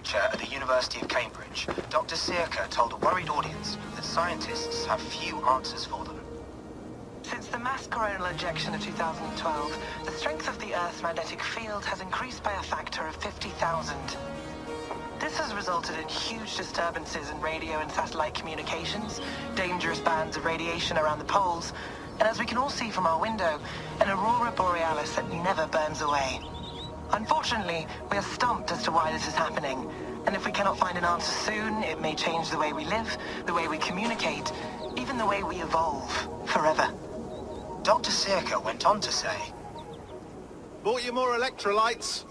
lecture at the University of Cambridge, Dr. Sirka told a worried audience that scientists have few answers for them. Since the mass coronal ejection of 2012, the strength of the Earth's magnetic field has increased by a factor of 50,000. This has resulted in huge disturbances in radio and satellite communications, dangerous bands of radiation around the poles, and as we can all see from our window, an aurora borealis that never burns away. Unfortunately, we are stumped as to why this is happening, and if we cannot find an answer soon, it may change the way we live, the way we communicate, even the way we evolve, forever. Dr. Sirka went on to say, "Bought you more electrolytes?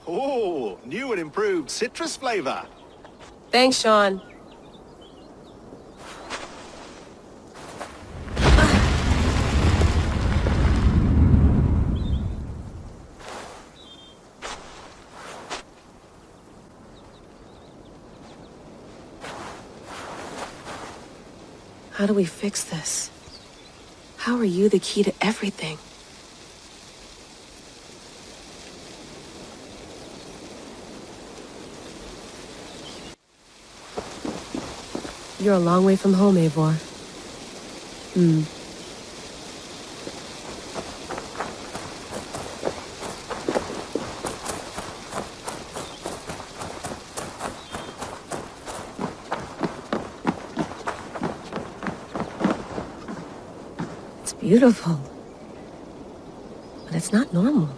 Oh, new and improved citrus flavor." Thanks, Sean. How do we fix this? How are you the key to everything? You're a long way from home, Eivor. It's beautiful. But it's not normal.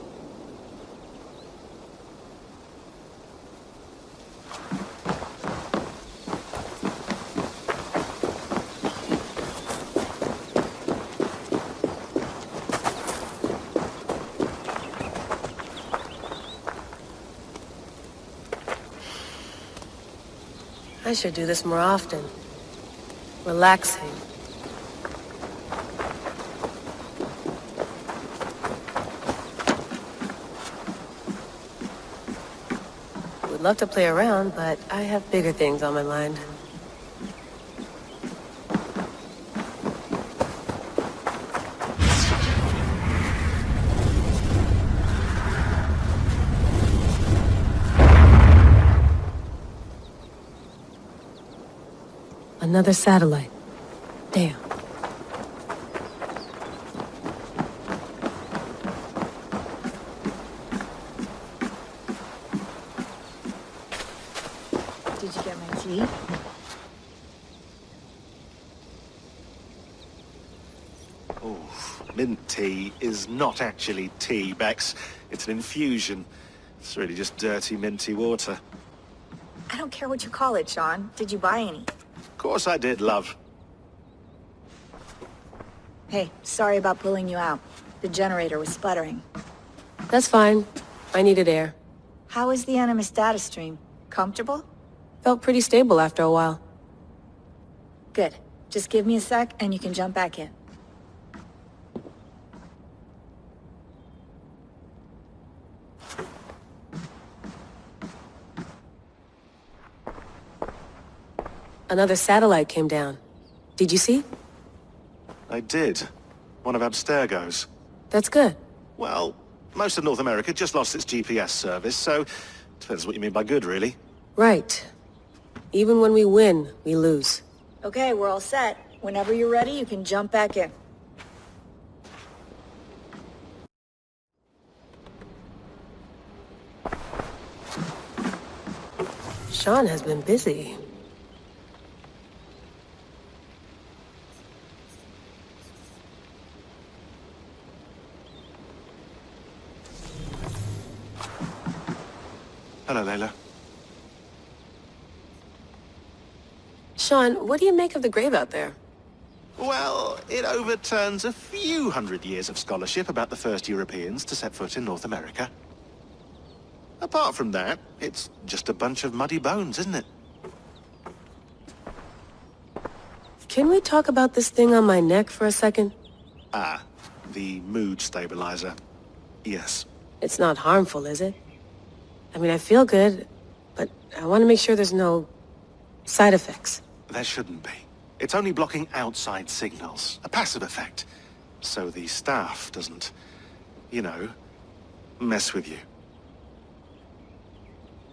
I should do this more often. Relaxing. Would love to play around, but I have bigger things on my mind. Another satellite. Damn. Did you get my tea? Oh, mint tea is not actually tea, Bex. It's an infusion. It's really just dirty, minty water. I don't care what you call it, Sean. Did you buy any? Of course I did, love. Hey, sorry about pulling you out. The generator was sputtering. That's fine. I needed air. How is the Animus data stream? Comfortable? Felt pretty stable after a while. Good. Just give me a sec and you can jump back in. Another satellite came down. Did you see? I did. One of Abstergo's. That's good. Well, most of North America just lost its GPS service, so depends what you mean by good, really. Right. Even when we win, we lose. Okay, we're all set. Whenever you're ready, you can jump back in. Sean has been busy. Hello, Layla. Sean, what do you make of the grave out there? Well, it overturns a few hundred years of scholarship about the first Europeans to set foot in North America. Apart from that, it's just a bunch of muddy bones, isn't it? Can we talk about this thing on my neck for a second? Ah, the mood stabilizer. Yes. It's not harmful, is it? I mean, I feel good, but I want to make sure there's no side effects. There shouldn't be. It's only blocking outside signals, a passive effect. So the staff doesn't, you know, mess with you.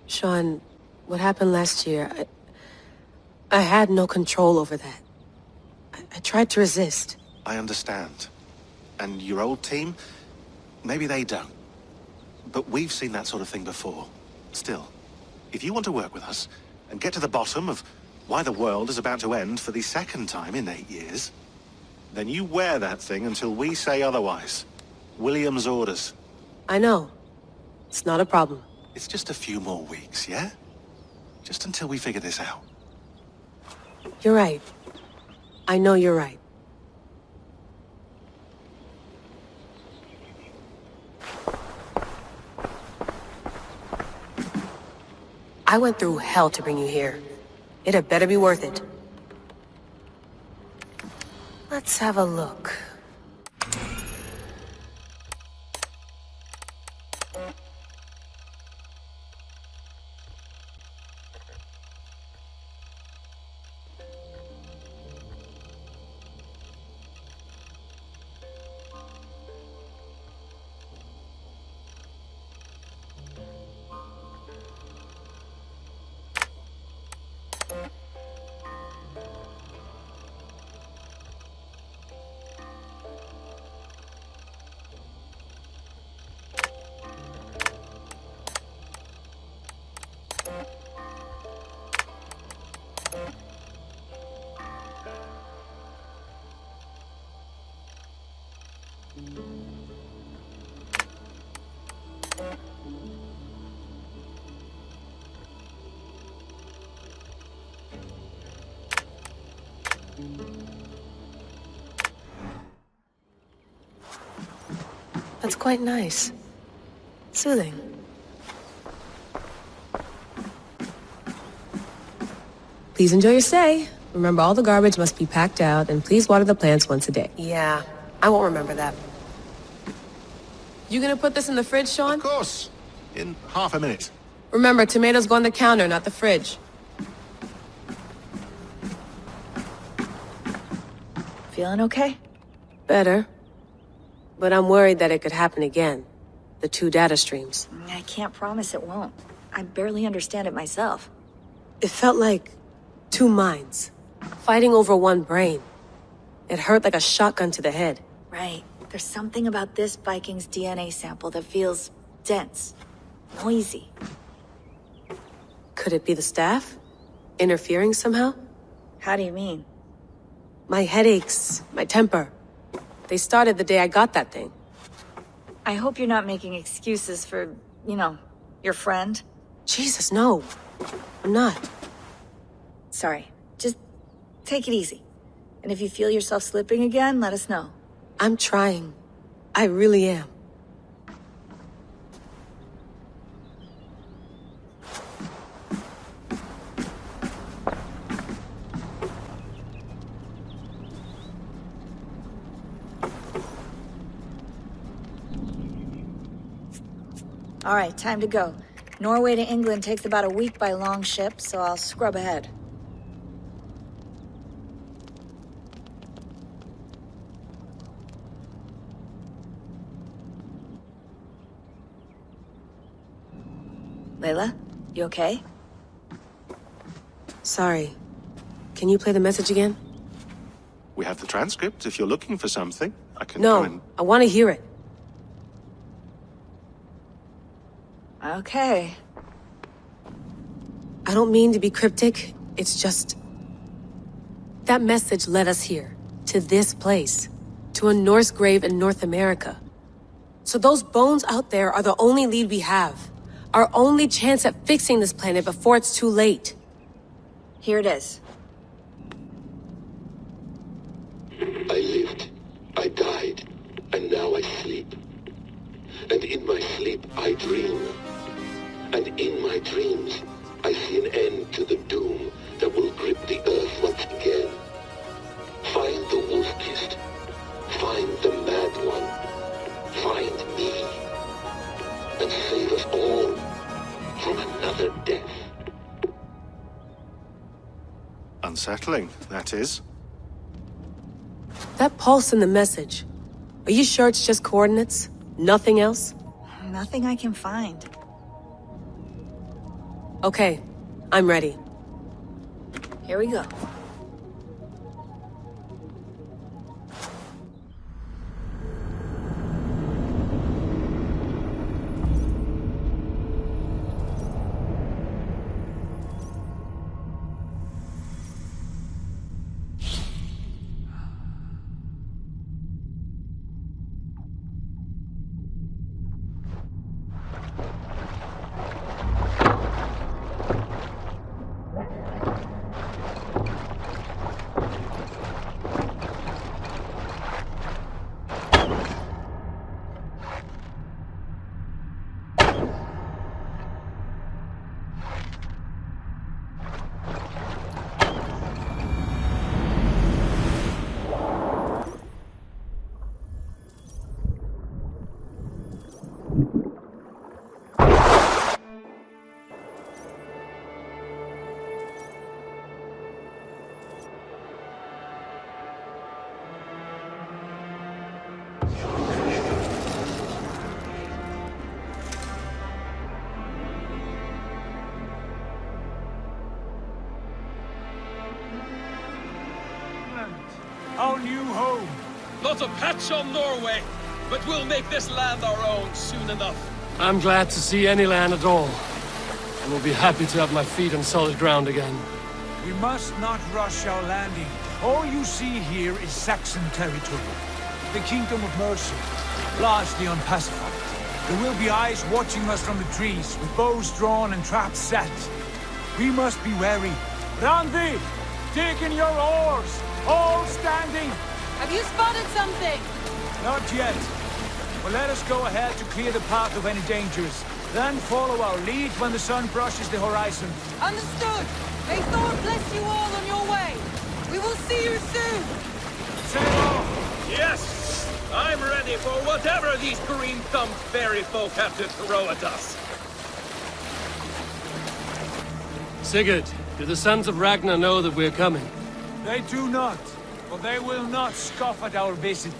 Sean, what happened last year, I had no control over that. I tried to resist. I understand. And your old team? Maybe they don't. But we've seen that sort of thing before. Still, if you want to work with us and get to the bottom of why the world is about to end for the second time in 8 years, then you wear that thing until we say otherwise. William's orders. I know. It's not a problem. It's just a few more weeks, yeah? Just until we figure this out. You're right. I know you're right. I went through hell to bring you here. It had better be worth it. Let's have a look. That's quite nice. Soothing. Please enjoy your stay. Remember, all the garbage must be packed out, and please water the plants once a day. Yeah, I won't remember that. You gonna put this in the fridge, Sean? Of course. In half a minute. Remember, tomatoes go on the counter, not the fridge. Feeling okay? Better. But I'm worried that it could happen again. The two data streams. I can't promise it won't. I barely understand it myself. It felt like two minds, fighting over one brain. It hurt like a shotgun to the head. Right. There's something about this Viking's DNA sample that feels dense, noisy. Could it be the staff? Interfering somehow? How do you mean? My headaches, my temper. They started the day I got that thing. I hope you're not making excuses for, your friend. Jesus, no. I'm not. Sorry. Just take it easy. And if you feel yourself slipping again, let us know. I'm trying. I really am. All right, time to go. Norway to England takes about a week by long ship, so I'll scrub ahead. Layla, you okay? Sorry. Can you play the message again? We have the transcript. If you're looking for something, I can No, go and... I want to hear it. Okay. I don't mean to be cryptic. It's just... That message led us here. To this place. To a Norse grave in North America. So those bones out there are the only lead we have. Our only chance at fixing this planet before it's too late. Here it is. I lived, I died, and now I sleep. And in my sleep I dream. And in my dreams I see an end to the doom that will grip the earth once again. Find the wolf-kissed. Find the mad one. Find me. And save us all from another death. Unsettling, that is. That pulse in the message. Are you sure it's just coordinates? Nothing else? Nothing I can find. Okay, I'm ready. Here we go. Our new home. Not a patch on Norway, but we'll make this land our own soon enough. I'm glad to see any land at all. And will be happy to have my feet on solid ground again. We must not rush our landing. All you see here is Saxon territory. The Kingdom of Mercia, largely unpacified. There will be eyes watching us from the trees, with bows drawn and traps set. We must be wary. Randi, dig in your oars! All standing! Have you spotted something? Not yet. But let us go ahead to clear the path of any dangers. Then follow our lead when the sun brushes the horizon. Understood. May Thor bless you all on your way. We will see you soon. Sail on! Yes! I'm ready for whatever these green-thumbed fairy folk have to throw at us. Sigurd, do the sons of Ragnar know that we're coming? They do not, but they will not scoff at our visit.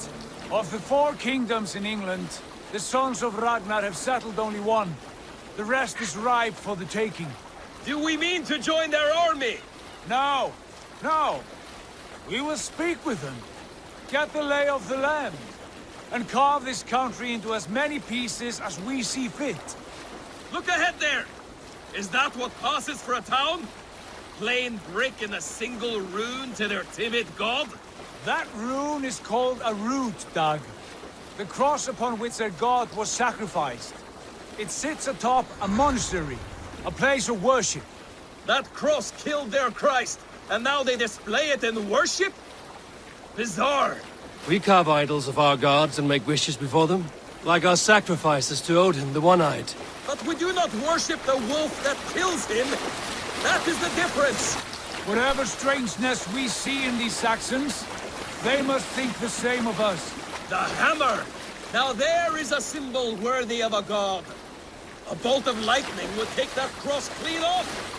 Of the 4 kingdoms in England, the sons of Ragnar have settled only one. The rest is ripe for the taking. Do we mean to join their army? No, no. We will speak with them, get the lay of the land, and carve this country into as many pieces as we see fit. Look ahead there! Is that what passes for a town? Plain brick in a single rune to their timid god? That rune is called a root, Dag. The cross upon which their god was sacrificed. It sits atop a monastery, a place of worship. That cross killed their Christ, and now they display it in worship? Bizarre. We carve idols of our gods and make wishes before them, like our sacrifices to Odin, the One-Eyed. But we do not worship the wolf that kills him. That is the difference. Whatever strangeness we see in these Saxons, they must think the same of us. The hammer! Now there is a symbol worthy of a god. A bolt of lightning would take that cross clean off.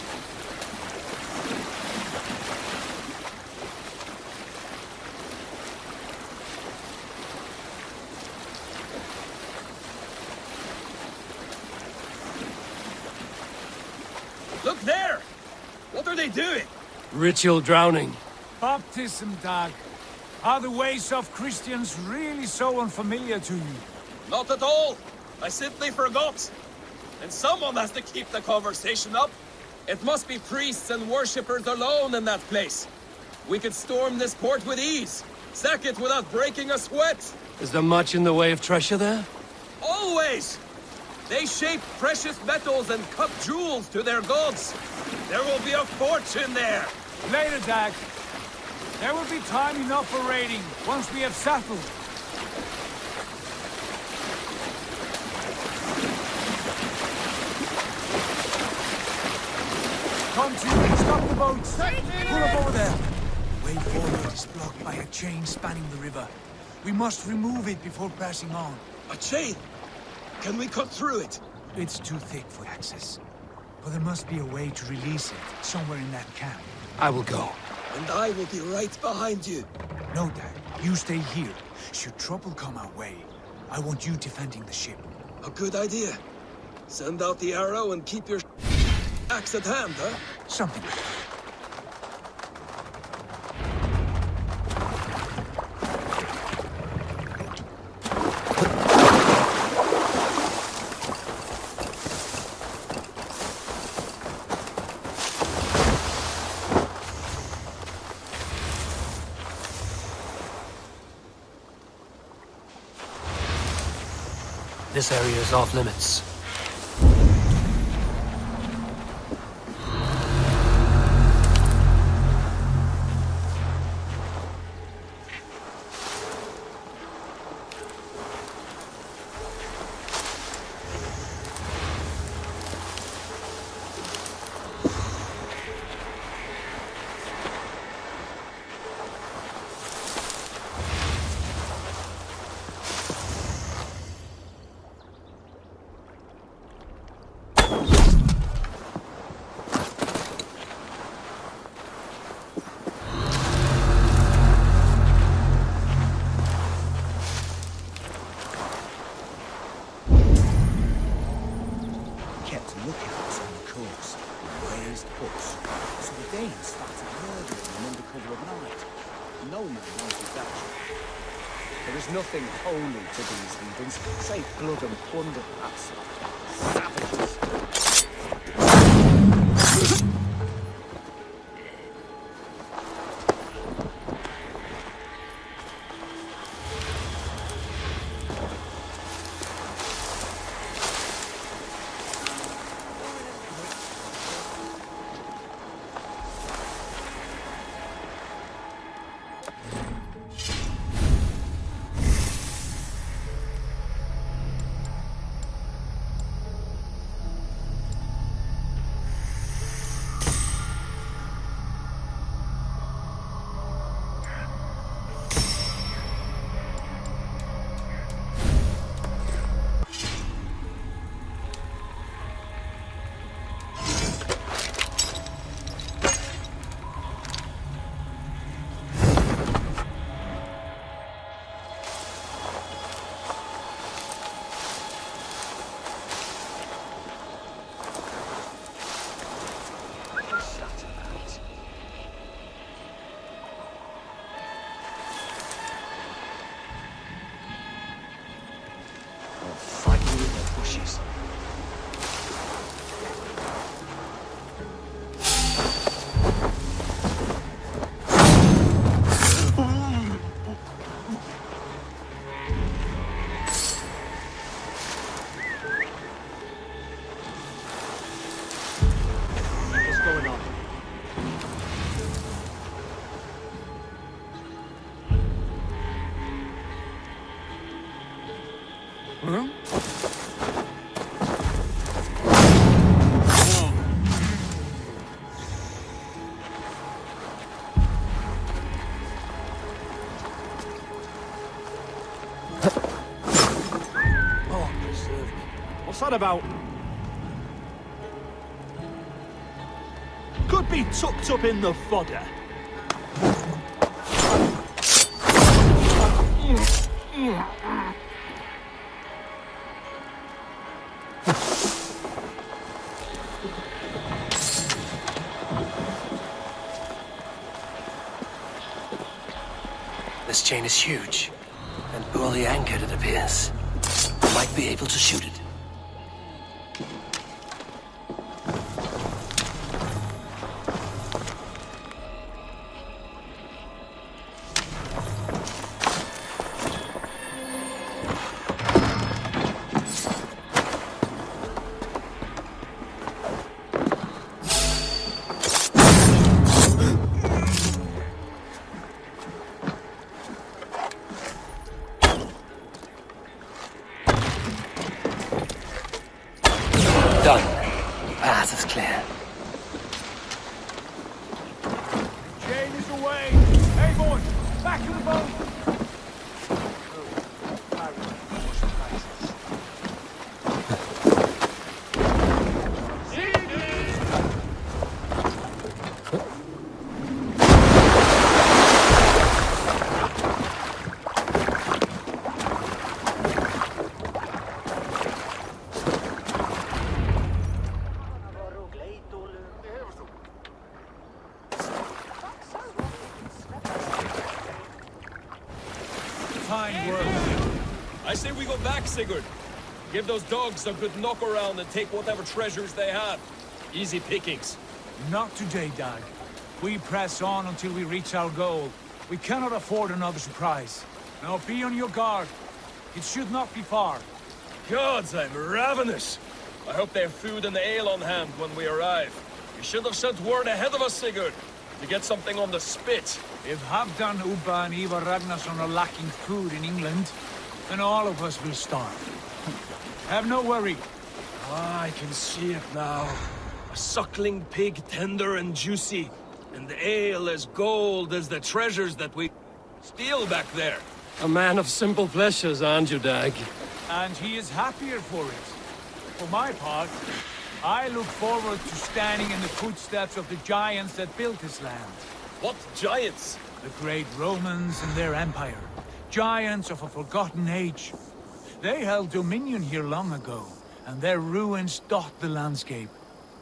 Look there! What are they doing? Ritual drowning. Baptism, Dag. Are the ways of Christians really so unfamiliar to you? Not at all. I simply forgot. And someone has to keep the conversation up. It must be priests and worshippers alone in that place. We could storm this port with ease. Sack it without breaking a sweat. Is there much in the way of treasure there? Always! They shape precious metals and cut jewels to their gods. There will be a fortune there. Later, Dag. There will be time enough for raiding, once we have settled. Come to, stop the boats! Pull up over there! The way forward is blocked by a chain spanning the river. We must remove it before pressing on. A chain? Can we cut through it? It's too thick for access. But there must be a way to release it, somewhere in that camp. I will go. And I will be right behind you. No, Dad. You stay here. Should trouble come our way, I want you defending the ship. A good idea. Send out the arrow and keep your... Axe at hand, huh? Something like that. This area is off limits. Kept lookouts on the coast with raised huts, so the Danes started murdering them under cover of night. No man wanted that job. There is nothing holy to these heathens, save blood and plunder, perhaps. Savages! Fighting in the bushes. What's going on? Oh, preserve me. What's that about? Could be tucked up in the fodder. This chain is huge, and poorly anchored, it appears. Might be able to shoot it. Done. Path is clear. Chain is away! Hey, boys! Back to the boat! kind words. I say we go back, Sigurd. Give those dogs a good knock around and take whatever treasures they have. Easy pickings. Not today, Dag. We press on until we reach our goal. We cannot afford another surprise. Now be on your guard. It should not be far. Gods, I'm ravenous. I hope they have food and ale on hand when we arrive. You should have sent word ahead of us, Sigurd, to get something on the spit. If Halfdan, Ubba and Ivar Ragnarsson are lacking food in England, then all of us will starve. Have no worry. Ah, I can see it now. A suckling pig, tender and juicy. And the ale as gold as the treasures that we steal back there. A man of simple pleasures, aren't you, Dag? And he is happier for it. For my part, I look forward to standing in the footsteps of the giants that built this land. What giants? The great Romans and their empire. Giants of a forgotten age. They held dominion here long ago, and their ruins dot the landscape.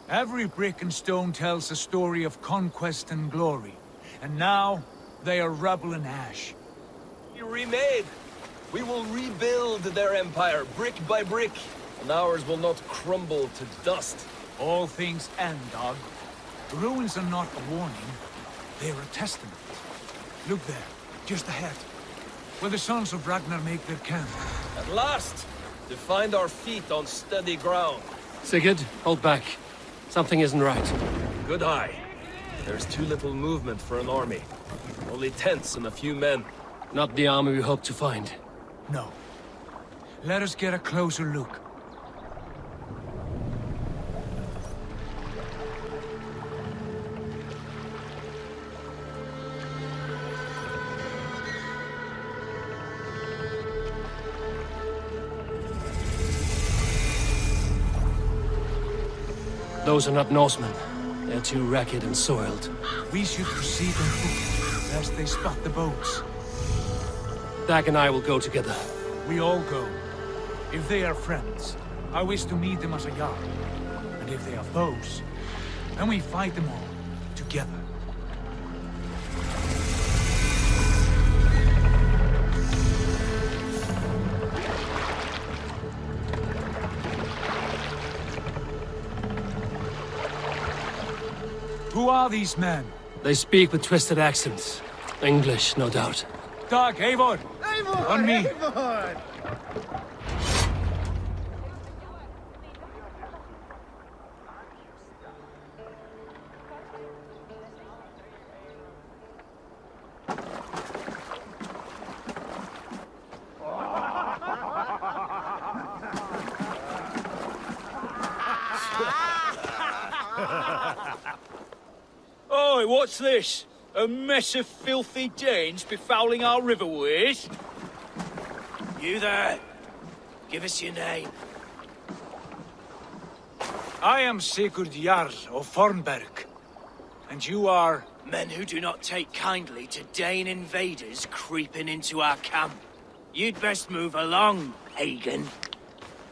Every brick and stone tells a story of conquest and glory. And now, they are rubble and ash. We remade. We will rebuild their empire, brick by brick. And ours will not crumble to dust. All things end, Dog. The ruins are not a warning. They are a testament. Look there, just ahead. Where the sons of Ragnar make their camp. At last! To find our feet on steady ground. Sigurd, hold back. Something isn't right. Good eye. There's too little movement for an army. Only tents and a few men. Not the army we hope to find. No. Let us get a closer look. Those are not Norsemen. They're too ragged and soiled. We should proceed on foot, lest they spot the boats. Dag and I will go together. We all go. If they are friends, I wish to meet them as a yard. And if they are foes, then we fight them all, together. Who are these men? They speak with twisted accents. English, no doubt. Dag, Eivor! Eivor! On me! Eivor! Oi, what's this? A mess of filthy Danes befouling our riverways? You there. Give us your name. I am Sigurd Jarl of Fornberg. And you are... Men who do not take kindly to Dane invaders creeping into our camp. You'd best move along, pagan.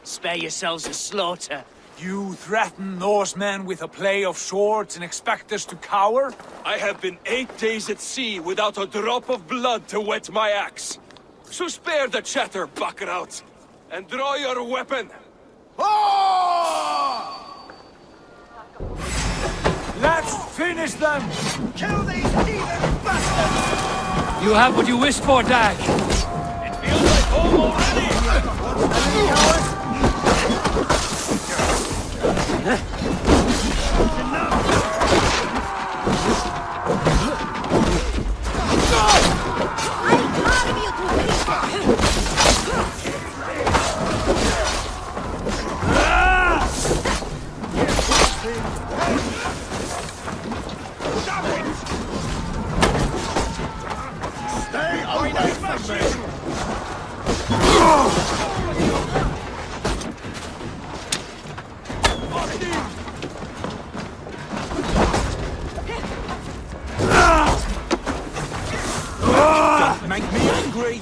Spare yourselves a slaughter. You threaten Norsemen with a play of swords and expect us to cower? I have been 8 days at sea without a drop of blood to wet my axe. So spare the chatter, Baccarat, and draw your weapon. Let's finish them! Kill these heathen bastards! You have what you wished for, Dag. It feels like home already! Make me angry!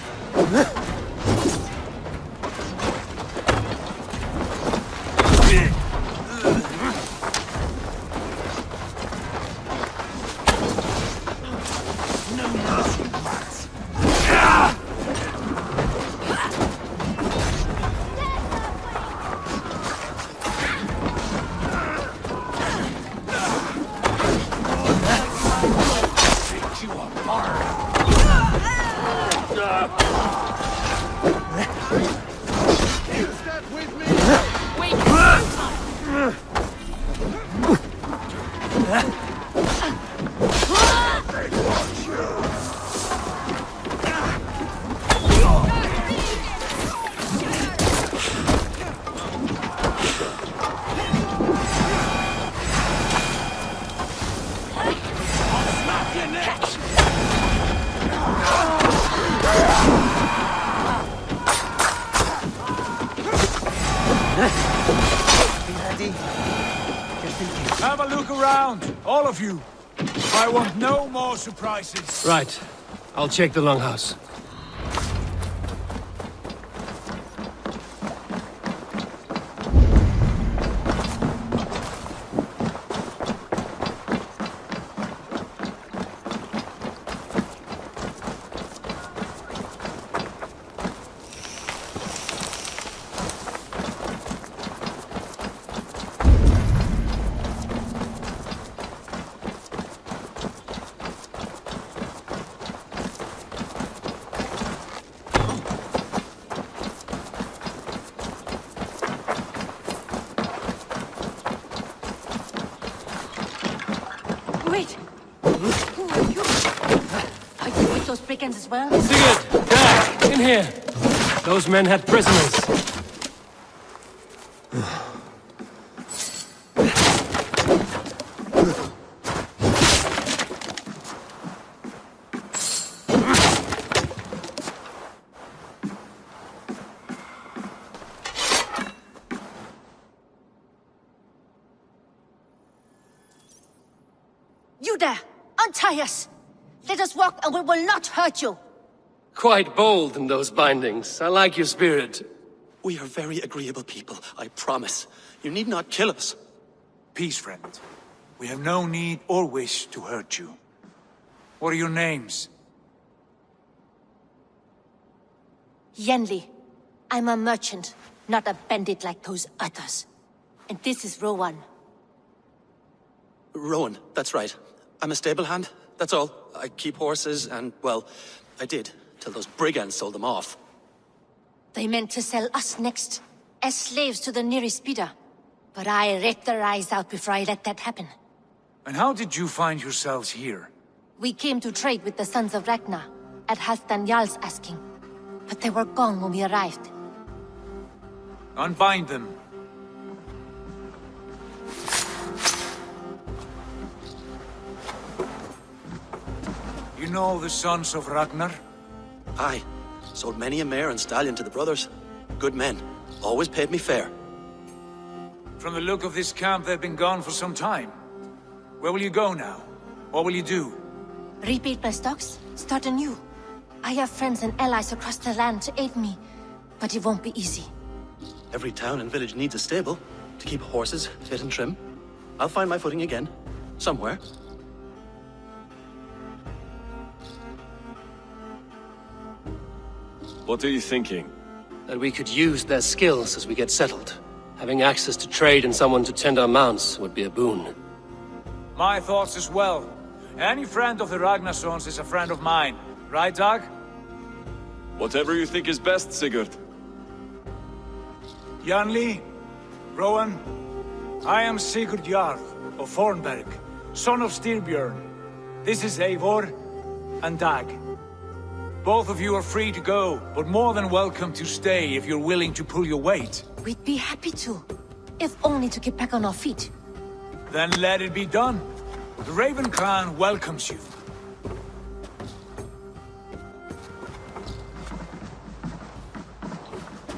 No mercy, Max! Have a look around, all of you. I want no more surprises. Right. I'll check the longhouse. Wait! Who are you? Are you with those brigands as well? Sigurd! Dag! In here! Those men had prisoners. You there! Untie us! Let us walk and we will not hurt you! Quite bold in those bindings. I like your spirit. We are very agreeable people, I promise. You need not kill us. Peace, friend. We have no need or wish to hurt you. What are your names? Yenli. I'm a merchant, not a bandit like those others. And this is Rowan. Rowan, that's right. I'm a stable hand, that's all. I keep horses and, well, I did, till those brigands sold them off. They meant to sell us next, as slaves to the nearest speeder. But I ripped their eyes out before I let that happen. And how did you find yourselves here? We came to trade with the Sons of Ragnar, at Halfdan Jarl's asking. But they were gone when we arrived. Unbind them. You know the Sons of Ragnar? Aye. Sold many a mare and stallion to the brothers. Good men. Always paid me fair. From the look of this camp, they've been gone for some time. Where will you go now? What will you do? Rebuild my stocks, start anew. I have friends and allies across the land to aid me, but it won't be easy. Every town and village needs a stable to keep horses fit and trim. I'll find my footing again. Somewhere. What are you thinking? That we could use their skills as we get settled. Having access to trade and someone to tend our mounts would be a boon. My thoughts as well. Any friend of the Ragnarsons is a friend of mine. Right, Dag? Whatever you think is best, Sigurd. Janli, Rowan, I am Sigurd Jarl of Fornberg, son of Styrbjörn. This is Eivor and Dag. Both of you are free to go, but more than welcome to stay if you're willing to pull your weight. We'd be happy to, if only to get back on our feet. Then let it be done. The Raven clan welcomes you.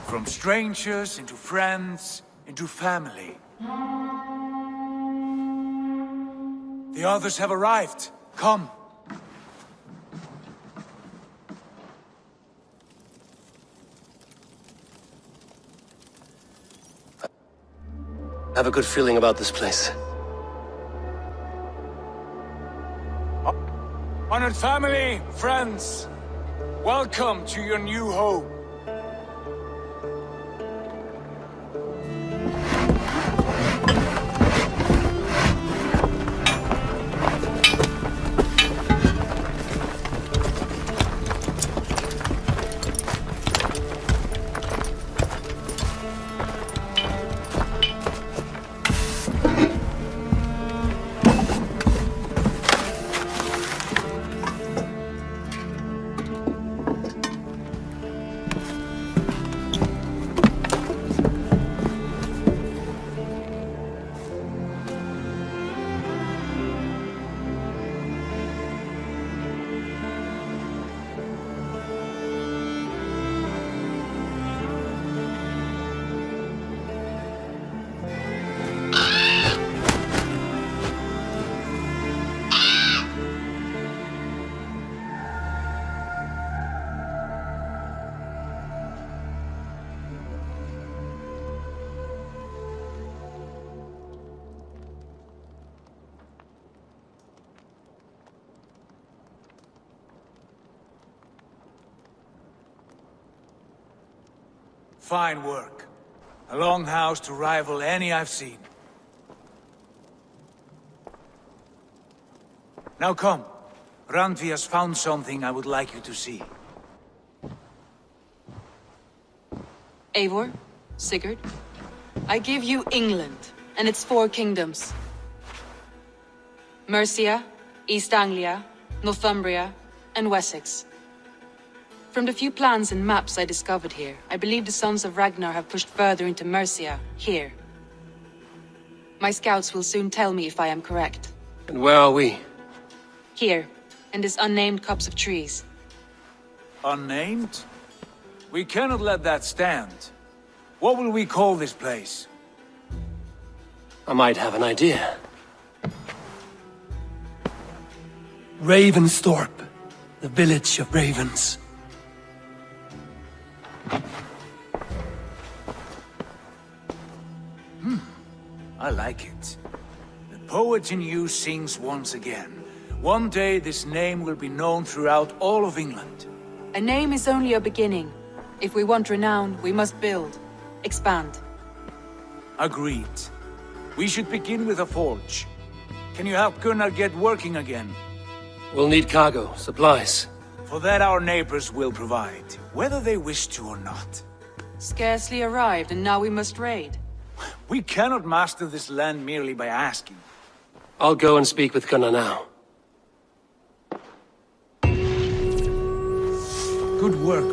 From strangers into friends, into family. The others have arrived. Come. I have a good feeling about this place. Honored family, friends, welcome to your new home. Fine work. A longhouse to rival any I've seen. Now come. Randvi has found something I would like you to see. Eivor, Sigurd, I give you England and its 4 kingdoms. Mercia, East Anglia, Northumbria, and Wessex. From the few plans and maps I discovered here, I believe the Sons of Ragnar have pushed further into Mercia, here. My scouts will soon tell me if I am correct. And where are we? Here, in this unnamed copse of trees. Unnamed? We cannot let that stand. What will we call this place? I might have an idea. Ravensthorpe, the village of ravens. I like it. The poet in you sings once again. One day this name will be known throughout all of England. A name is only a beginning. If we want renown, we must build, expand. Agreed. We should begin with a forge. Can you help Gunnar get working again? We'll need cargo, supplies. For that our neighbors will provide, whether they wish to or not. Scarcely arrived, and now we must raid. We cannot master this land merely by asking. I'll go and speak with Gunnar now. Good work,